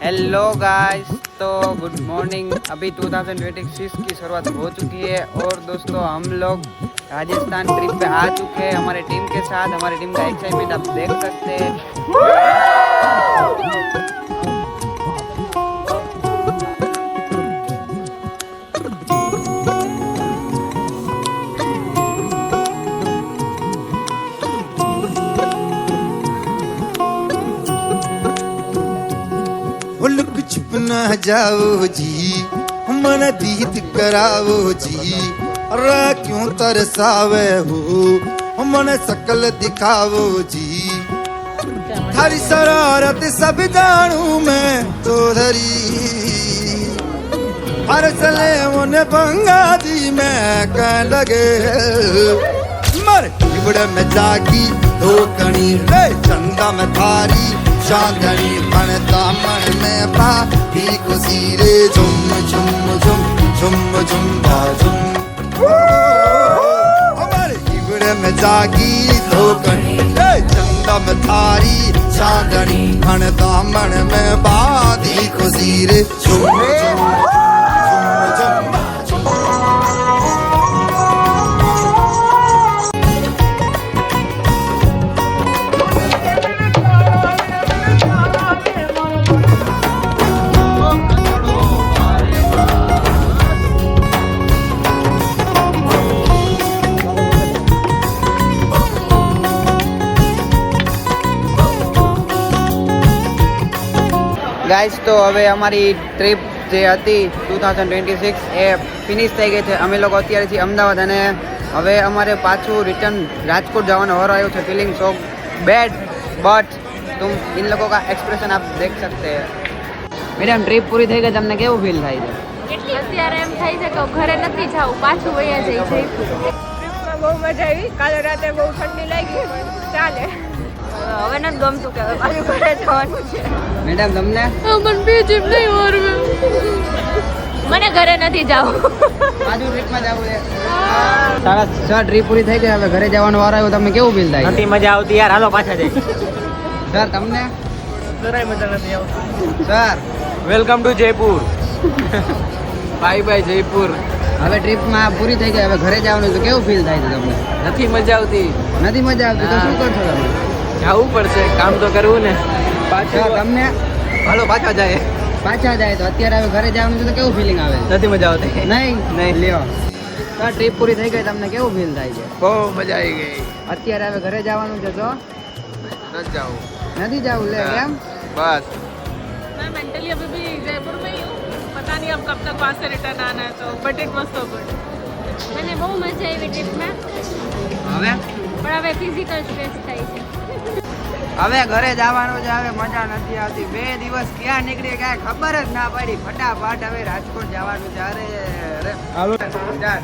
Hello guys, तो good morning. अभी 2026 की शुरुआत हो चुकी है और दोस्तों हम लोग राजस्थान ट्रिप पे आ चुके हैं हमारे टीम के साथ। हमारी टीम का एक्साइटमेंट आप देख सकते हैं। लुक छुप न जाओ जी, मन दीद कराओ जी। रा क्यों तरसावे हो, मन सकल दिखाओ जी। थारी शरारत सब जानू मैं तो धरी, हर सले मुने पंगा दी मैं कह लगे। मर इबड़ में जागी धोकनी रे, चंदा में थारी चांदनी मन दामन में बाती खुशी रे। झुम झुम झुम झुम झुम बाजुम, हमारे इबड़ में जागी धोकनी रे, चंदा में थारी चांदनी मन दामन में बाती खुशी रे। झुम झुम झुम झुम ગાઈસ, તો હવે અમારી ટ્રીપ જે હતી 2026 એ ફિનિશ થઈ ગઈ છે। અમે લોકો અત્યારે છીએ અમદાવાદ અને હવે અમારે પાછું રિટર્ન રાજકોટ જવાનો વારો આવ્યો છે। ફીલિંग સો बैड बट तुम इन लोगों का एक्सप्रेशन आप देख सकते हैं। મેડમ, ટ્રીપ પૂરી થઈ ગઈ, તમને કેવું ફીલ થાય છે? અત્યારે એમ થાય છે કે ઘરે નથી જવું, પાછું વયા જઈ જઈશું। ટ્રીપમાં બહુ મજા આવી। કાલે રાતે બહુ ઠંડી લાગી, ચાલે। હવે નથી ગમતું કે પાછું ઘરે જવાનું છે। મેડમ, તમને? મને ઘરે નથી જવું। પાછું ટ્રીપમાં જવું છે? સાડા 6 ટ્રીપ પૂરી થઈ ગઈ, હવે ઘરે જવાનો વારો આવ્યો, તમને કેવું ફીલ થાય? નથી મજા આવતી યાર, હાલો પાછા જઈએ। સર, તમને? જરાય મજા નથી આવતી। Sir, welcome to Jaipur, bye bye Jaipur. હવે ટ્રીપમાં પૂરી થઈ ગઈ, હવે ઘરે જવાનું તો કેવું ફીલ થાય છે તમને? નથી મજા આવતી, નથી મજા આવતી તો શું કરશો તમે? જવું પડશે, કામ તો કરવું ને। સર, તમને? હાલો પાછા જાય। પાછા જાય તો અત્યારે હવે ઘરે જવાનું છે તો કેવું ફીલિંગ આવે છે? નથી મજા આવતી, નહીં નહીં। લ્યો સર, ટ્રીપ પૂરી થઈ ગઈ, તમને કેવું ફીલ થાય છે? બહુ મજા આવી ગઈ। અત્યારે હવે ઘરે જવાનું છે તો નથી જવું, નથી જવું? લે, કેમ? બસ। मैं मेंटली अभी भी जयपुर में ही हूँ, पता नहीं अब कब तक वहाँ से रिटर्न आना है, तो but it was so good. મને બહુ મજા આવી ટ્રીપમાં, હવે પણ હવે ફિઝિકલ સ્ટ્રેસ થાય છે। હવે ઘરે જવાનું છે, હવે મજા નથી આવતી। 2 દિવસ ક્યાં નીકળી કાંઈ ખબર જ ના પડી। ફટાફટ હવે રાજકોટ જવાનું છે। અરે હાલો। ચાલ।